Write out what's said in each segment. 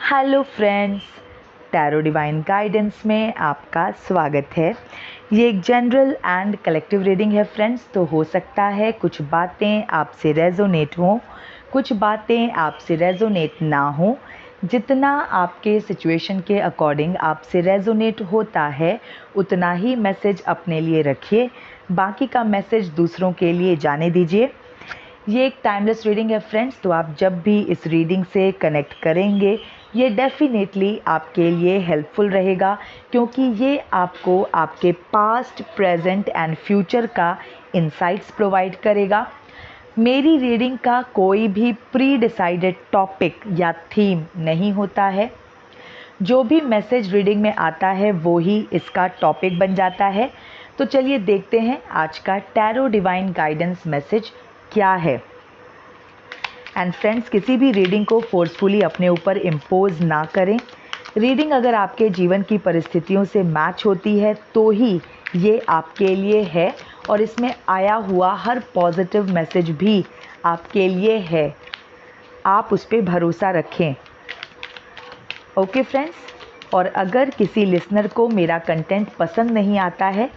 Hello friends, tarot divine guidance में आपका स्वागत है। ये एक जनरल एंड कलेक्टिव रीडिंग है फ्रेंड्स। तो हो सकता है कुछ बातें आपसे रेजोनेट हों, कुछ बातें आपसे रेजोनेट ना हों। जितना आपके सिचुएशन के अकॉर्डिंग आपसे रेजोनेट होता है उतना ही मैसेज अपने लिए रखिए, बाकी का मैसेज दूसरों के लिए जाने दीजिए। ये एक टाइमलेस रीडिंग है फ्रेंड्स, तो आप जब भी इस रीडिंग से कनेक्ट करेंगे ये डेफिनेटली आपके लिए हेल्पफुल रहेगा, क्योंकि ये आपको आपके पास्ट, प्रेजेंट एंड फ्यूचर का इंसाइट्स प्रोवाइड करेगा। मेरी रीडिंग का कोई भी प्री डिसाइडेड टॉपिक या थीम नहीं होता है। जो भी मैसेज रीडिंग में आता है वो ही इसका टॉपिक बन जाता है। तो चलिए देखते हैं आज का टैरो डिवाइन गाइडेंस मैसेज क्या है। एंड फ्रेंड्स, किसी भी रीडिंग को फोर्सफुली अपने ऊपर इम्पोज ना करें। रीडिंग अगर आपके जीवन की परिस्थितियों से मैच होती है तो ही ये आपके लिए है, और इसमें आया हुआ हर पॉजिटिव मैसेज भी आपके लिए है। आप उस पर भरोसा रखें। ओके फ्रेंड्स, और अगर किसी लिसनर को मेरा कंटेंट पसंद नहीं आता है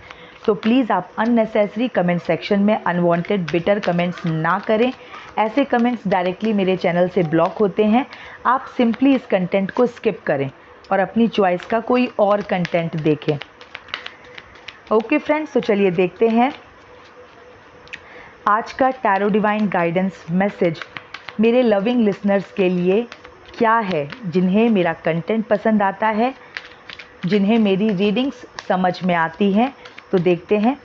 तो प्लीज़ आप अननेसेसरी कमेंट सेक्शन में अनवांटेड बिटर कमेंट्स ना करें। ऐसे कमेंट्स डायरेक्टली मेरे चैनल से ब्लॉक होते हैं। आप सिंपली इस कंटेंट को स्किप करें और अपनी चॉइस का कोई और कंटेंट देखें। ओके फ्रेंड्स, तो चलिए देखते हैं आज का टैरो डिवाइन गाइडेंस मैसेज मेरे लविंग लिसनर्स के लिए क्या है, जिन्हें मेरा कंटेंट पसंद आता है, जिन्हें मेरी रीडिंग्स समझ में आती हैं। तो देखते हैं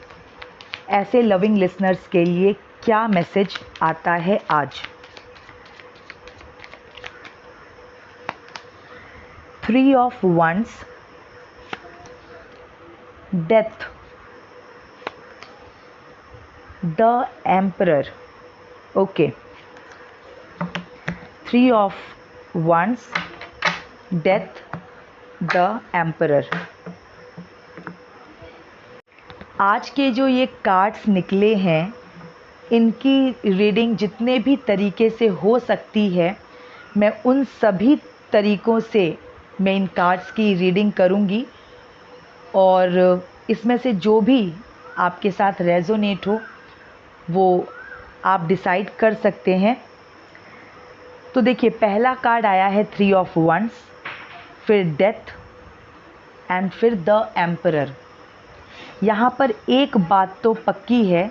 ऐसे लविंग लिसनर्स के लिए क्या मैसेज आता है आज। 3 of wands, death, the emperor. Okay, 3 of wands, death, the emperor. आज के जो ये कार्ड्स निकले हैं इनकी रीडिंग जितने भी तरीके से हो सकती है मैं उन सभी तरीक़ों से मैं इन कार्ड्स की रीडिंग करूँगी, और इसमें से जो भी आपके साथ रेजोनेट हो वो आप डिसाइड कर सकते हैं। तो देखिए, पहला कार्ड आया है 3 ऑफ वंड्स, फिर डेथ एंड फिर द एम्परर। यहाँ पर एक बात तो पक्की है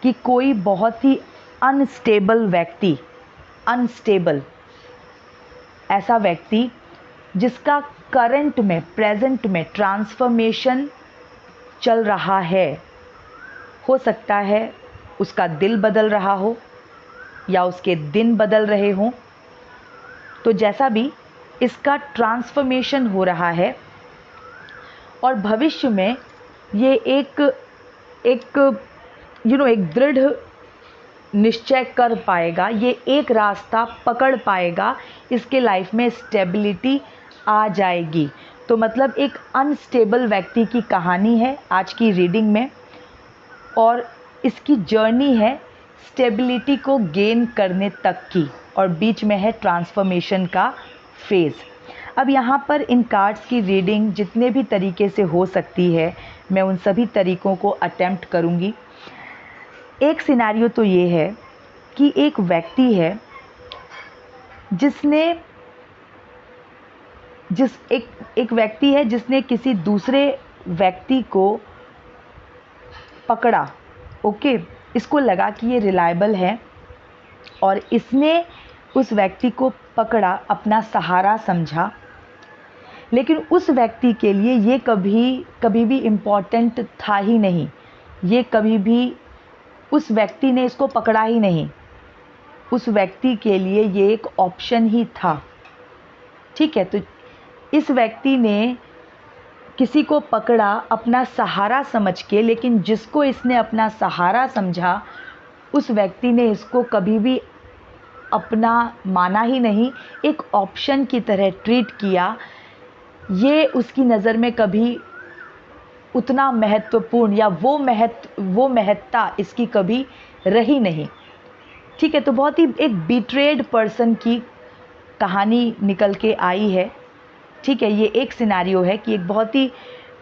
कि कोई बहुत ही अनस्टेबल व्यक्ति, अनस्टेबल ऐसा व्यक्ति जिसका करंट में, प्रेजेंट में ट्रांसफॉर्मेशन चल रहा है। हो सकता है उसका दिल बदल रहा हो या उसके दिन बदल रहे हों। तो जैसा भी इसका ट्रांसफॉर्मेशन हो रहा है और भविष्य में ये एक दृढ़ निश्चय कर पाएगा, ये एक रास्ता पकड़ पाएगा, इसके लाइफ में स्टेबिलिटी आ जाएगी। तो मतलब एक अनस्टेबल व्यक्ति की कहानी है आज की रीडिंग में, और इसकी जर्नी है स्टेबिलिटी को गेन करने तक की, और बीच में है ट्रांसफॉर्मेशन का फेज़। अब यहाँ पर इन कार्ड्स की रीडिंग जितने भी तरीके से हो सकती है मैं उन सभी तरीक़ों को अटेम्प्ट करूँगी। एक सिनेरियो तो ये है कि एक व्यक्ति है एक व्यक्ति है जिसने किसी दूसरे व्यक्ति को पकड़ा। ओके, इसको लगा कि ये रिलायबल है और इसने उस व्यक्ति को पकड़ा, अपना सहारा समझा, लेकिन उस व्यक्ति के लिए ये कभी भी इम्पॉर्टेंट था ही नहीं। ये कभी भी उस व्यक्ति ने इसको पकड़ा ही नहीं। उस व्यक्ति के लिए ये एक ऑप्शन ही था। ठीक है, तो इस व्यक्ति ने किसी को पकड़ा अपना सहारा समझ के, लेकिन जिसको इसने अपना सहारा समझा उस व्यक्ति ने इसको कभी भी अपना माना ही नहीं, एक ऑप्शन की तरह ट्रीट किया। ये उसकी नज़र में कभी उतना महत्वपूर्ण या वो महत्ता इसकी कभी रही नहीं। ठीक है, तो बहुत ही एक बिट्रेड पर्सन की कहानी निकल के आई है। ठीक है, ये एक सिनेरियो है कि एक बहुत ही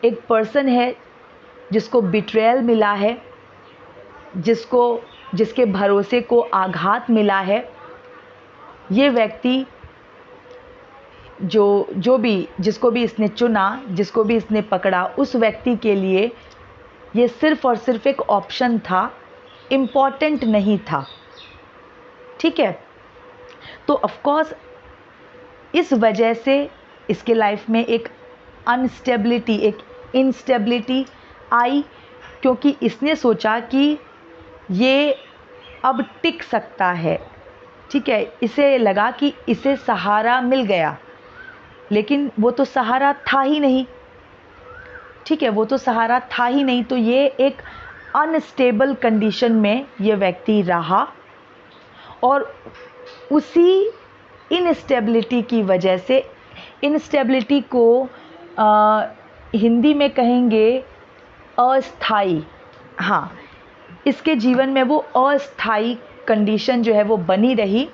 एक पर्सन है जिसको बिट्रेयल मिला है, जिसके भरोसे को आघात मिला है। ये व्यक्ति जिसको भी इसने चुना, जिसको भी इसने पकड़ा, उस व्यक्ति के लिए ये सिर्फ और सिर्फ एक ऑप्शन था, इम्पॉर्टेंट नहीं था। ठीक है, तो ऑफ कोर्स इस वजह से इसके लाइफ में एक अनस्टेबिलिटी, एक इनस्टेबिलिटी आई, क्योंकि इसने सोचा कि ये अब टिक सकता है। ठीक है, इसे लगा कि इसे सहारा मिल गया, लेकिन वो तो सहारा था ही नहीं। ठीक है, वो तो सहारा था ही नहीं। तो ये एक अनस्टेबल कंडीशन में ये व्यक्ति रहा, और उसी इनस्टेबिलिटी की वजह से, इनस्टेबिलिटी को हिंदी में कहेंगे अस्थाई। हाँ, इसके जीवन में वो अस्थाई कंडीशन जो है वो बनी रही,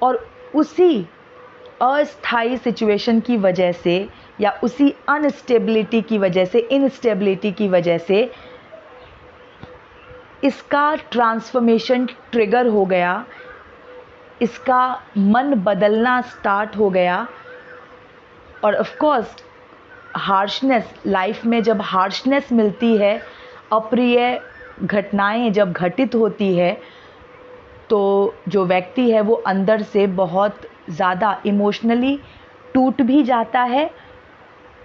और उसी अस्थाई सिचुएशन की वजह से या उसी अनस्टेबिलिटी की वजह से, इनस्टेबिलिटी की वजह से इसका ट्रांसफॉर्मेशन ट्रिगर हो गया, इसका मन बदलना स्टार्ट हो गया। और ऑफ कोर्स हार्शनेस, लाइफ में जब हार्शनेस मिलती है, अप्रिय घटनाएं जब घटित होती है, तो जो व्यक्ति है वो अंदर से बहुत ज़्यादा इमोशनली टूट भी जाता है,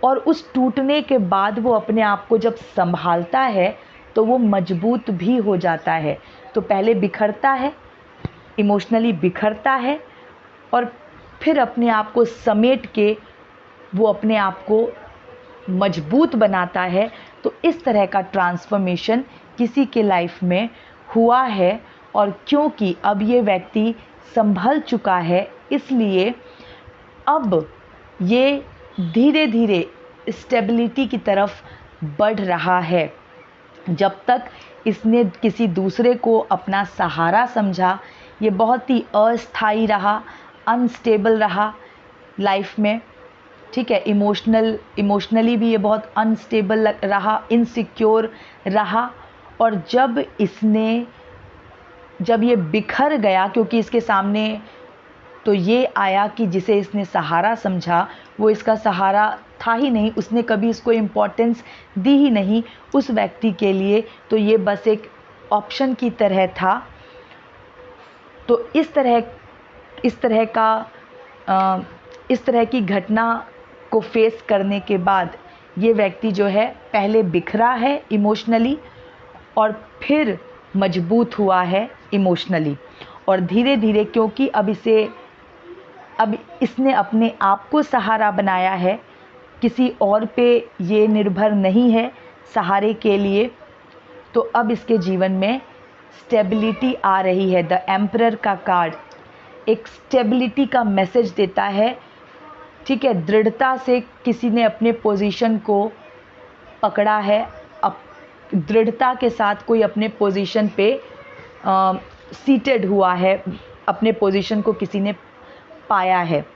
और उस टूटने के बाद वो अपने आप को जब संभालता है तो वो मजबूत भी हो जाता है। तो पहले बिखरता है, इमोशनली बिखरता है, और फिर अपने आप को समेट के वो अपने आप को मजबूत बनाता है। तो इस तरह का ट्रांसफॉर्मेशन किसी के लाइफ में हुआ है, और क्योंकि अब ये व्यक्ति संभल चुका है, इसलिए अब ये धीरे धीरे स्टेबिलिटी की तरफ बढ़ रहा है। जब तक इसने किसी दूसरे को अपना सहारा समझा, ये बहुत ही अस्थाई रहा, अनस्टेबल रहा लाइफ में। ठीक है, इमोशनली भी ये बहुत अनस्टेबल रहा, इनसिक्योर रहा। और जब ये बिखर गया, क्योंकि इसके सामने तो ये आया कि जिसे इसने सहारा समझा वो इसका सहारा था ही नहीं, उसने कभी इसको इम्पोर्टेंस दी ही नहीं उस व्यक्ति के लिए, तो ये बस एक ऑप्शन की तरह था। तो इस तरह की घटना को फेस करने के बाद ये व्यक्ति जो है पहले बिखरा है इमोशनली, और फिर मजबूत हुआ है इमोशनली। और धीरे धीरे, क्योंकि अब इसने अपने आप को सहारा बनाया है, किसी और पे ये निर्भर नहीं है सहारे के लिए, तो अब इसके जीवन में स्टेबिलिटी आ रही है। द एम्परर का कार्ड एक स्टेबिलिटी का मैसेज देता है। ठीक है, दृढ़ता से किसी ने अपने पोजीशन को पकड़ा है, दृढ़ता के साथ कोई अपने पोजीशन पे सीटेड हुआ है, अपने पोजीशन को किसी ने पाया है।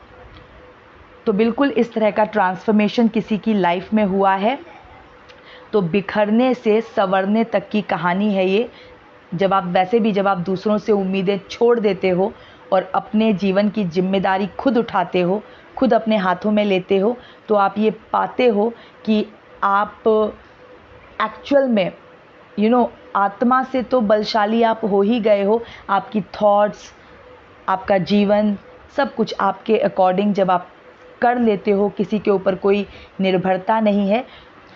तो बिल्कुल इस तरह का ट्रांसफॉर्मेशन किसी की लाइफ में हुआ है। तो बिखरने से संवरने तक की कहानी है ये। जब आप दूसरों से उम्मीदें छोड़ देते हो और अपने जीवन की जिम्मेदारी खुद उठाते हो, खुद अपने हाथों में लेते हो, तो आप ये पाते हो कि आप एक्चुअल में आत्मा से तो बलशाली आप हो ही गए हो। आपकी थॉट्स, आपका जीवन, सब कुछ आपके अकॉर्डिंग जब आप कर लेते हो, किसी के ऊपर कोई निर्भरता नहीं है,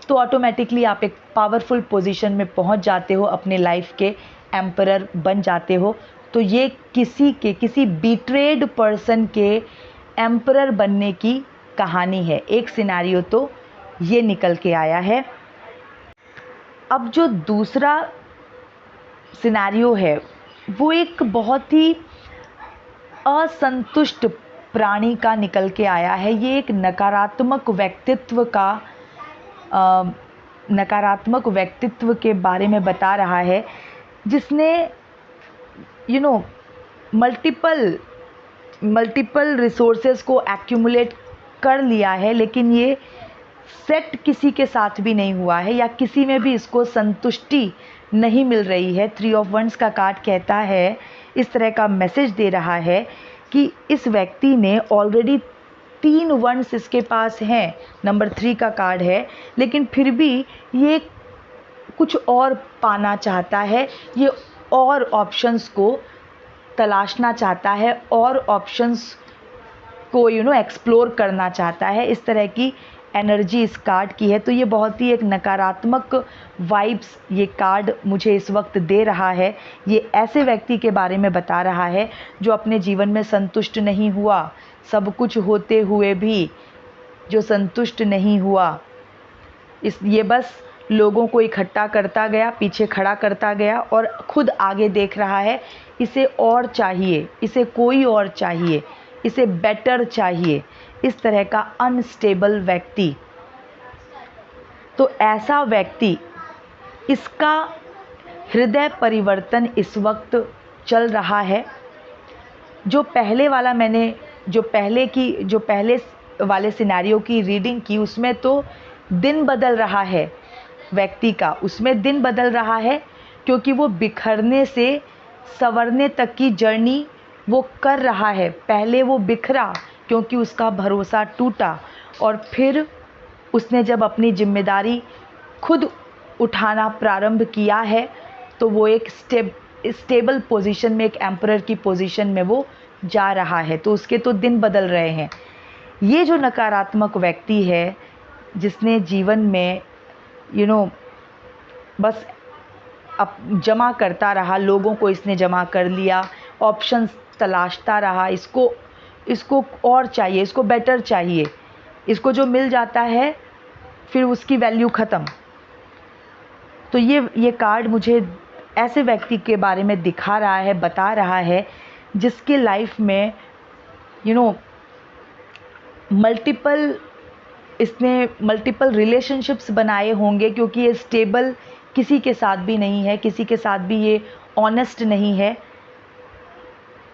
तो ऑटोमेटिकली आप एक पावरफुल पोजीशन में पहुंच जाते हो, अपने लाइफ के एम्परर बन जाते हो। तो ये किसी बीट्रेड पर्सन के एम्परर बनने की कहानी है। एक सिनेरियो तो ये निकल के आया है। अब जो दूसरा सिनेरियो है वो एक बहुत ही असंतुष्ट प्राणी का निकल के आया है। ये एक नकारात्मक व्यक्तित्व के बारे में बता रहा है, जिसने मल्टीपल मल्टीपल रिसोर्सेज को एक्यूमुलेट कर लिया है, लेकिन ये सेट किसी के साथ भी नहीं हुआ है या किसी में भी इसको संतुष्टि नहीं मिल रही है। 3 ऑफ वंस का कार्ड कहता है, इस तरह का मैसेज दे रहा है कि इस व्यक्ति ने ऑलरेडी 3 वंस इसके पास हैं, नंबर 3 का कार्ड है, लेकिन फिर भी ये कुछ और पाना चाहता है, ये और ऑप्शंस को तलाशना चाहता है, और ऑप्शंस को एक्सप्लोर करना चाहता है। इस तरह की एनर्जी इस कार्ड की है। तो ये बहुत ही एक नकारात्मक वाइब्स ये कार्ड मुझे इस वक्त दे रहा है। ये ऐसे व्यक्ति के बारे में बता रहा है जो अपने जीवन में संतुष्ट नहीं हुआ, सब कुछ होते हुए भी जो संतुष्ट नहीं हुआ, ये बस लोगों को इकट्ठा करता गया, पीछे खड़ा करता गया और खुद आगे देख रहा है। इसे और चाहिए, इसे कोई और चाहिए, इसे बेटर चाहिए, इस तरह का अनस्टेबल व्यक्ति। तो ऐसा व्यक्ति, इसका हृदय परिवर्तन इस वक्त चल रहा है। जो पहले वाला मैंने जो पहले वाले सिनेरियो की रीडिंग की, उसमें तो दिन बदल रहा है व्यक्ति का, उसमें दिन बदल रहा है क्योंकि वो बिखरने से संवरने तक की जर्नी वो कर रहा है। पहले वो बिखरा क्योंकि उसका भरोसा टूटा, और फिर उसने जब अपनी जिम्मेदारी खुद उठाना प्रारंभ किया है तो वो एक स्टेबल पोजीशन में, एक एम्परर की पोजीशन में वो जा रहा है। तो उसके तो दिन बदल रहे हैं। ये जो नकारात्मक व्यक्ति है जिसने जीवन में बस अब जमा करता रहा, लोगों को इसने जमा कर लिया, ऑप्शंस तलाशता रहा, इसको और चाहिए, इसको बेटर चाहिए, इसको जो मिल जाता है फिर उसकी वैल्यू ख़त्म। तो ये कार्ड मुझे ऐसे व्यक्ति के बारे में दिखा रहा है, बता रहा है जिसके लाइफ में इसने मल्टीपल रिलेशनशिप्स बनाए होंगे, क्योंकि ये स्टेबल किसी के साथ भी नहीं है, किसी के साथ भी ये ऑनेस्ट नहीं है।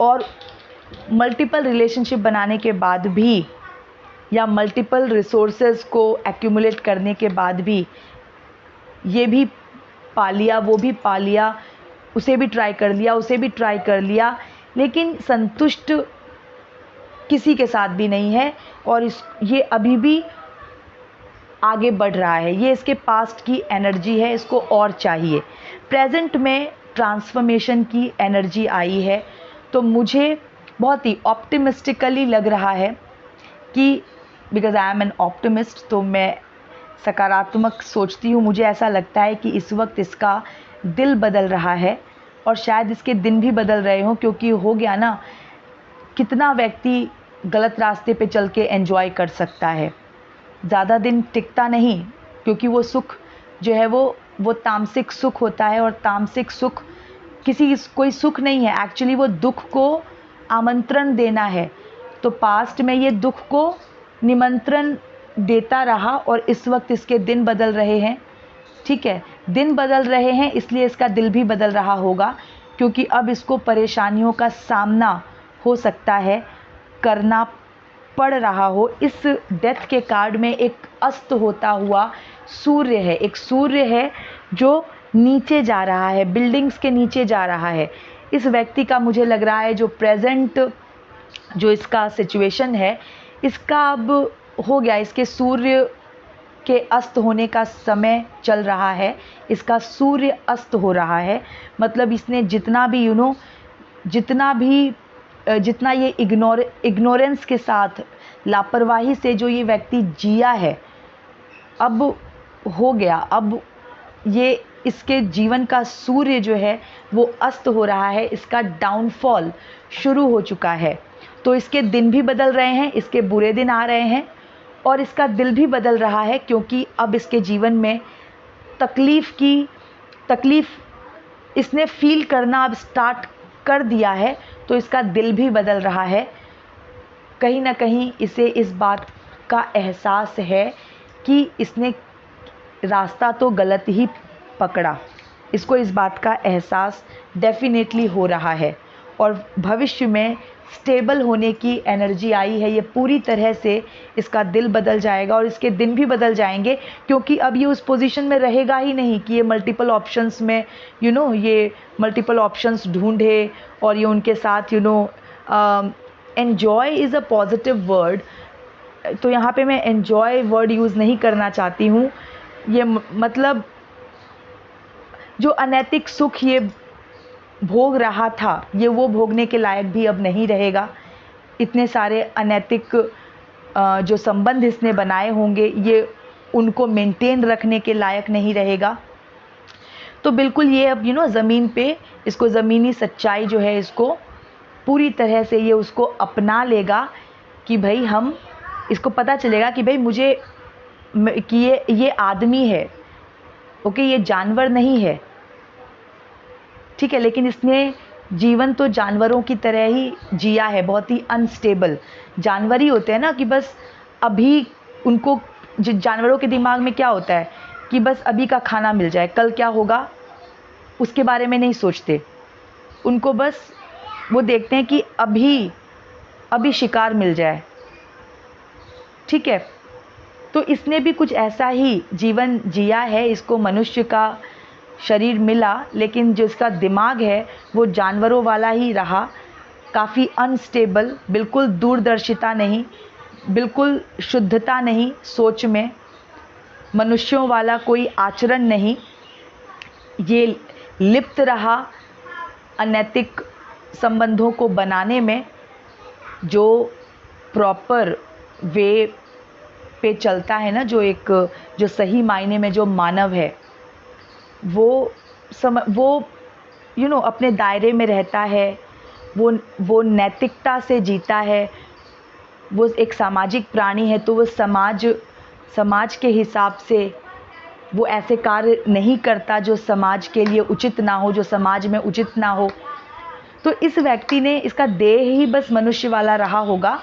और मल्टीपल रिलेशनशिप बनाने के बाद भी या मल्टीपल रिसोर्सेज को एक्यूमुलेट करने के बाद भी ये भी पा लिया, वो भी पा लिया, उसे भी ट्राई कर लिया, उसे भी ट्राई कर लिया, लेकिन संतुष्ट किसी के साथ भी नहीं है। और ये अभी भी आगे बढ़ रहा है। ये इसके पास्ट की एनर्जी है, इसको और चाहिए। प्रेजेंट में ट्रांसफॉर्मेशन की एनर्जी आई है। तो मुझे बहुत ही ऑप्टिमिस्टिकली लग रहा है कि because I am an optimist, तो मैं सकारात्मक सोचती हूँ। मुझे ऐसा लगता है कि इस वक्त इसका दिल बदल रहा है और शायद इसके दिन भी बदल रहे हों, क्योंकि हो गया ना, कितना व्यक्ति गलत रास्ते पे चल के एंजॉय कर सकता है, ज़्यादा दिन टिकता नहीं, क्योंकि वो सुख जो है वो तामसिक सुख होता है, और तामसिक सुख कोई सुख नहीं है, एक्चुअली वो दुख को आमंत्रण देना है। तो पास्ट में ये दुख को निमंत्रण देता रहा और इस वक्त इसके दिन बदल रहे हैं। ठीक है, दिन बदल रहे हैं, इसलिए इसका दिल भी बदल रहा होगा, क्योंकि अब इसको परेशानियों का सामना हो सकता है करना पड़ रहा हो। इस डेथ के कार्ड में एक अस्त होता हुआ सूर्य है, एक सूर्य है जो नीचे जा रहा है, बिल्डिंग्स के नीचे जा रहा है। इस व्यक्ति का मुझे लग रहा है जो प्रेजेंट जो इसका सिचुएशन है, इसका अब हो गया, इसके सूर्य के अस्त होने का समय चल रहा है, इसका सूर्य अस्त हो रहा है। मतलब इसने जितना ये इग्नोरेंस के साथ, लापरवाही से जो ये व्यक्ति जिया है, अब हो गया, अब ये इसके जीवन का सूर्य जो है वो अस्त हो रहा है, इसका डाउनफॉल शुरू हो चुका है। तो इसके दिन भी बदल रहे हैं, इसके बुरे दिन आ रहे हैं, और इसका दिल भी बदल रहा है, क्योंकि अब इसके जीवन में तकलीफ़ इसने फील करना अब स्टार्ट कर दिया है। तो इसका दिल भी बदल रहा है। कहीं ना कहीं इसे इस बात का एहसास है कि इसने रास्ता तो गलत ही पकड़ा, इसको इस बात का एहसास डेफिनेटली हो रहा है। और भविष्य में स्टेबल होने की एनर्जी आई है। ये पूरी तरह से इसका दिल बदल जाएगा और इसके दिन भी बदल जाएंगे, क्योंकि अब ये उस पोजीशन में रहेगा ही नहीं कि ये मल्टीपल ऑप्शंस में ये मल्टीपल ऑप्शंस ढूंढे और ये उनके साथ enjoy is a positive word, तो यहाँ पे मैं एन्जॉय वर्ड यूज़ नहीं करना चाहती हूँ। ये मतलब जो अनैतिक सुख ये भोग रहा था, ये वो भोगने के लायक भी अब नहीं रहेगा। इतने सारे अनैतिक जो संबंध इसने बनाए होंगे, ये उनको मेंटेन रखने के लायक नहीं रहेगा। तो बिल्कुल ये अब ज़मीन पे इसको ज़मीनी सच्चाई जो है इसको पूरी तरह से ये उसको अपना लेगा कि भाई हम इसको पता चलेगा कि भाई मुझे कि ये आदमी है, ओके, ये जानवर नहीं है, ठीक है, लेकिन इसने जीवन तो जानवरों की तरह ही जिया है, बहुत ही अनस्टेबल। जानवर ही होते हैं ना कि बस अभी उनको, जानवरों के दिमाग में क्या होता है कि बस अभी का खाना मिल जाए, कल क्या होगा उसके बारे में नहीं सोचते। उनको बस वो देखते हैं कि अभी शिकार मिल जाए, ठीक है। तो इसने भी कुछ ऐसा ही जीवन जिया है। इसको मनुष्य का शरीर मिला, लेकिन जो इसका दिमाग है वो जानवरों वाला ही रहा, काफ़ी अनस्टेबल, बिल्कुल दूरदर्शिता नहीं, बिल्कुल शुद्धता नहीं सोच में, मनुष्यों वाला कोई आचरण नहीं, ये लिप्त रहा अनैतिक संबंधों को बनाने में। जो प्रॉपर वे पे चलता है ना, जो सही मायने में जो मानव है वो अपने दायरे में रहता है, वो नैतिकता से जीता है, वो एक सामाजिक प्राणी है, तो वो समाज के हिसाब से वो ऐसे कार्य नहीं करता जो समाज के लिए उचित ना हो, जो समाज में उचित ना हो। तो इस व्यक्ति ने, इसका देह ही बस मनुष्य वाला रहा होगा,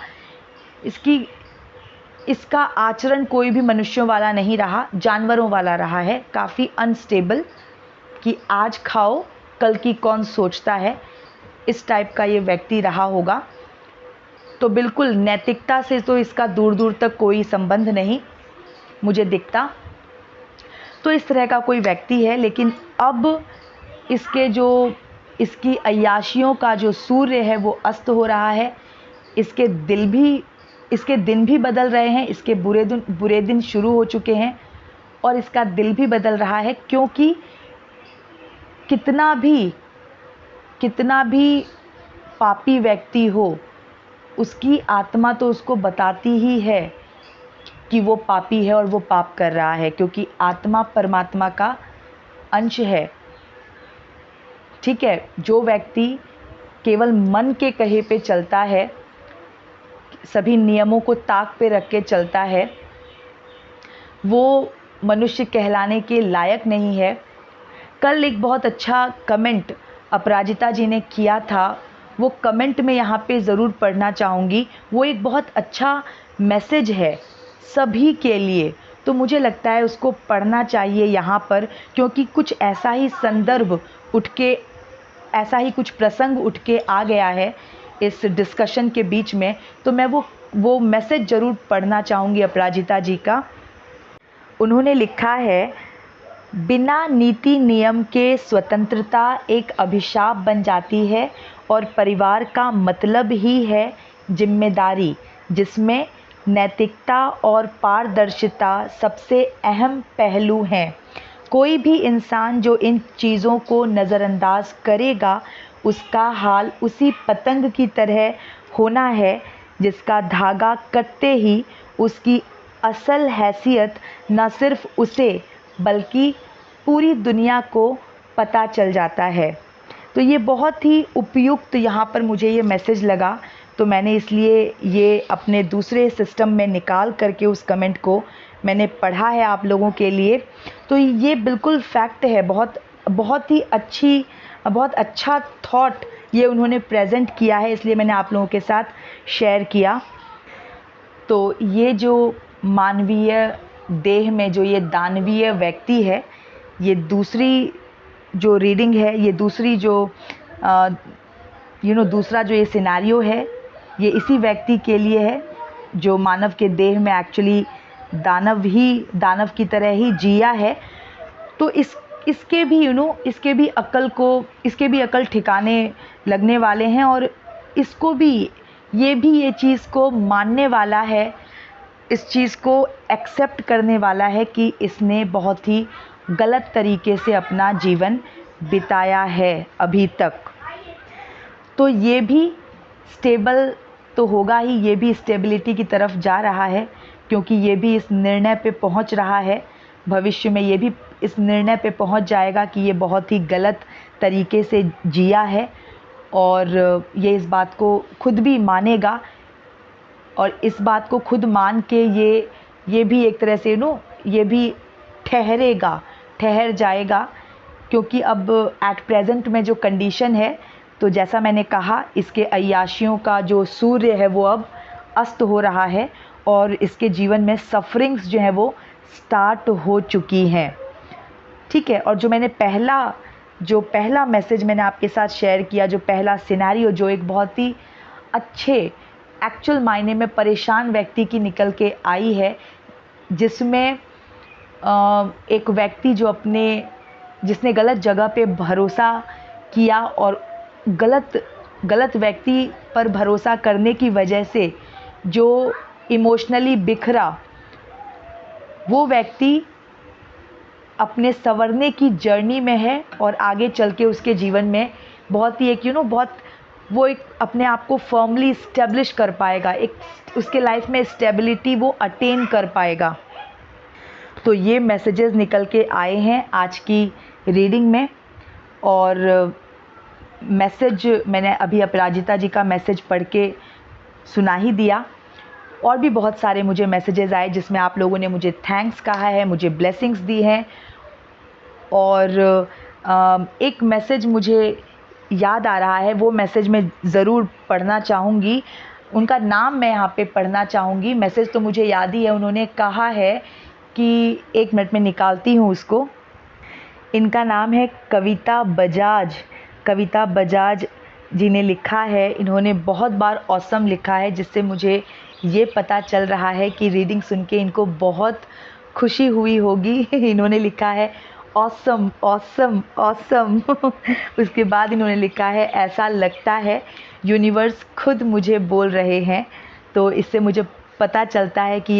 इसका आचरण कोई भी मनुष्यों वाला नहीं रहा, जानवरों वाला रहा है, काफ़ी अनस्टेबल, कि आज खाओ कल की कौन सोचता है, इस टाइप का ये व्यक्ति रहा होगा। तो बिल्कुल नैतिकता से तो इसका दूर दूर तक कोई संबंध नहीं मुझे दिखता। तो इस तरह का कोई व्यक्ति है, लेकिन अब इसकी अय्याशियों का जो सूर्य है वो अस्त हो रहा है। इसके दिन भी बदल रहे हैं, इसके बुरे दिन शुरू हो चुके हैं और इसका दिल भी बदल रहा है, क्योंकि कितना भी पापी व्यक्ति हो, उसकी आत्मा तो उसको बताती ही है कि वो पापी है और वो पाप कर रहा है, क्योंकि आत्मा परमात्मा का अंश है, ठीक है। जो व्यक्ति केवल मन के कहे पे चलता है, सभी नियमों को ताक पे रख के चलता है, वो मनुष्य कहलाने के लायक नहीं है। कल एक बहुत अच्छा कमेंट अपराजिता जी ने किया था, वो कमेंट में यहाँ पे ज़रूर पढ़ना चाहूँगी। वो एक बहुत अच्छा मैसेज है सभी के लिए, तो मुझे लगता है उसको पढ़ना चाहिए यहाँ पर, क्योंकि कुछ ऐसा ही संदर्भ ऐसा ही कुछ प्रसंग उठ के आ गया है इस डिस्कशन के बीच में। तो मैं वो मैसेज ज़रूर पढ़ना चाहूँगी अपराजिता जी का। उन्होंने लिखा है, बिना नीति नियम के स्वतंत्रता एक अभिशाप बन जाती है और परिवार का मतलब ही है जिम्मेदारी, जिसमें नैतिकता और पारदर्शिता सबसे अहम पहलू हैं। कोई भी इंसान जो इन चीज़ों को नज़रअंदाज करेगा, उसका हाल उसी पतंग की तरह होना है जिसका धागा कटते ही उसकी असल हैसियत न सिर्फ उसे बल्कि पूरी दुनिया को पता चल जाता है। तो ये बहुत ही उपयुक्त यहाँ पर मुझे ये मैसेज लगा, तो मैंने इसलिए ये अपने दूसरे सिस्टम में निकाल करके उस कमेंट को मैंने पढ़ा है आप लोगों के लिए। तो ये बिल्कुल फैक्ट है, बहुत अच्छा थॉट ये उन्होंने प्रेजेंट किया है, इसलिए मैंने आप लोगों के साथ शेयर किया। तो ये जो मानवीय देह में जो ये दानवीय व्यक्ति है, ये दूसरी जो रीडिंग है, ये दूसरी जो दूसरा जो ये सिनेरियो है, ये इसी व्यक्ति के लिए है जो मानव के देह में एक्चुअली दानव की तरह ही जिया है। तो इसके भी इसके भी अकल ठिकाने लगने वाले हैं, और इसको भी ये चीज़ को मानने वाला है, इस चीज़ को एक्सेप्ट करने वाला है कि इसने बहुत ही गलत तरीके से अपना जीवन बिताया है अभी तक। तो ये भी स्टेबल तो होगा ही, ये भी स्टेबिलिटी की तरफ जा रहा है, क्योंकि ये भी इस निर्णय पे पहुंच रहा है। भविष्य में ये भी इस निर्णय पे पहुंच जाएगा कि ये बहुत ही गलत तरीके से जिया है, और ये इस बात को खुद भी मानेगा, और इस बात को खुद मान के ये भी एक तरह से ये भी ठहर जाएगा, क्योंकि अब एट प्रेजेंट में जो कंडीशन है, तो जैसा मैंने कहा, इसके अय्याशियों का जो सूर्य है वो अब अस्त हो रहा है, और इसके जीवन में सफरिंग्स जो है वो स्टार्ट हो चुकी हैं। ठीक है। और जो पहला मैसेज मैंने आपके साथ शेयर किया, जो पहला सिनेरियो, जो एक बहुत ही अच्छे एक्चुअल मायने में परेशान व्यक्ति की निकल के आई है, जिसमें एक व्यक्ति जिसने गलत जगह पे भरोसा किया, और गलत व्यक्ति पर भरोसा करने की वजह से जो इमोशनली बिखरा, वो व्यक्ति अपने संवरने की जर्नी में है, और आगे चल के उसके जीवन में बहुत ही वो एक अपने आप को फर्मली इस्टेब्लिश कर पाएगा, उसके लाइफ में स्टेबिलिटी वो अटेन कर पाएगा। तो ये मैसेजेस निकल के आए हैं आज की रीडिंग में, और मैसेज मैंने अभी अपराजिता जी का मैसेज पढ़ के सुना ही दिया। और भी बहुत सारे मुझे मैसेजेस आए जिसमें आप लोगों ने मुझे थैंक्स कहा है, मुझे ब्लेसिंग्स दी हैं, और एक मैसेज मुझे याद आ रहा है, वो मैसेज मैं ज़रूर पढ़ना चाहूँगी। उनका नाम मैं यहाँ पे पढ़ना चाहूँगी। मैसेज तो मुझे याद ही है, उन्होंने कहा है कि 1 मिनट में निकालती हूँ उसको। इनका नाम है कविता बजाज जी ने लिखा है। इन्होंने बहुत बार ऑसम लिखा है, जिससे मुझे ये पता चल रहा है कि रीडिंग सुन के इनको बहुत खुशी हुई होगी। इन्होंने लिखा है ऑसम ऑसम ऑसम। उसके बाद इन्होंने लिखा है ऐसा लगता है यूनिवर्स खुद मुझे बोल रहे हैं। तो इससे मुझे पता चलता है कि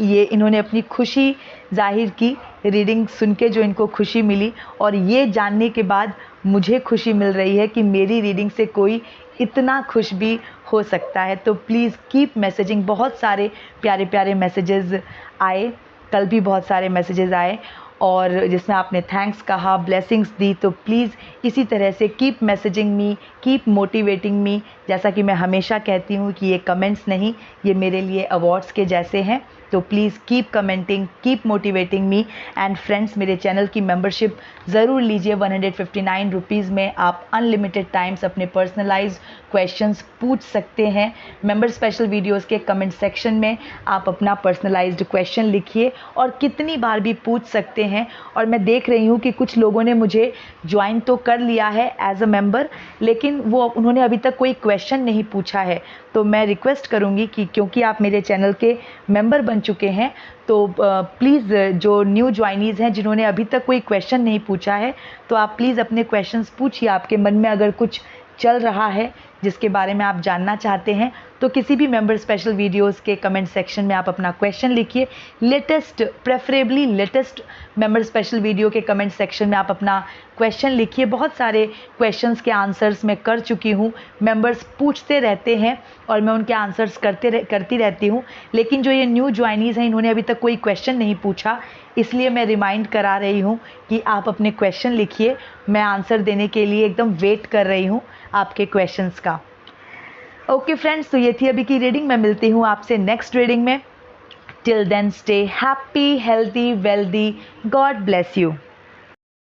ये इन्होंने अपनी खुशी जाहिर की रीडिंग सुन के, जो इनको खुशी मिली, और ये जानने के बाद मुझे खुशी मिल रही है कि मेरी रीडिंग से कोई इतना खुश भी हो सकता है। तो प्लीज़ कीप मैसेजिंग। बहुत सारे प्यारे प्यारे मैसेजेस आए, कल भी बहुत सारे मैसेजेस आए, और जिसमें आपने थैंक्स कहा, ब्लेसिंग्स दी। तो प्लीज़ इसी तरह से keep messaging me, keep motivating me. जैसा कि मैं हमेशा कहती हूँ कि ये कमेंट्स नहीं, ये मेरे लिए अवार्ड्स के जैसे हैं। तो please keep commenting, keep motivating me. And friends, मेरे चैनल की मेंबरशिप ज़रूर लीजिए। 159 रुपीज़ में आप अनलिमिटेड टाइम्स अपने पर्सनलाइज्ड क्वेश्चंस पूछ सकते हैं। मेंबर स्पेशल वीडियोस के कमेंट सेक्शन में आप अपना पर्सनलाइज्ड क्वेश्चन लिखिए, और कितनी बार भी पूछ सकते हैं। और मैं देख रही हूँ कि कुछ लोगों ने मुझे ज्वाइन तो कर लिया है एज अ मेंबर, लेकिन उन्होंने अभी तक कोई क्वेश्चन नहीं पूछा है। तो मैं रिक्वेस्ट करूँगी कि क्योंकि आप मेरे चैनल के मेंबर बन चुके हैं, तो प्लीज़ जो न्यू ज्वाइनीज़ हैं जिन्होंने अभी तक कोई क्वेश्चन नहीं पूछा है, तो आप प्लीज़ अपने क्वेश्चंस पूछिए। आपके मन में अगर कुछ चल रहा है जिसके बारे में आप जानना चाहते हैं, तो किसी भी मेंबर स्पेशल वीडियोस के कमेंट सेक्शन में आप अपना क्वेश्चन लिखिए। Preferably latest member special video के कमेंट सेक्शन में आप अपना क्वेश्चन लिखिए। बहुत सारे क्वेश्चंस के आंसर्स मैं कर चुकी हूँ, मेंबर्स पूछते रहते हैं और मैं उनके आंसर्स करती रहती हूँ। लेकिन जो ये न्यू ज्वाइनीज़ हैं, इन्होंने अभी तक कोई क्वेश्चन नहीं पूछा, इसलिए मैं रिमाइंड करा रही हूँ कि आप अपने क्वेश्चन लिखिए। मैं आंसर देने के लिए एकदम वेट कर रही हूँ आपके क्वेश्चंस का। ओके फ्रेंड्स, तो ये थी अभी की रीडिंग। मैं मिलती हूँ आपसे नेक्स्ट रीडिंग में। Till then stay happy, healthy, wealthy. God bless you.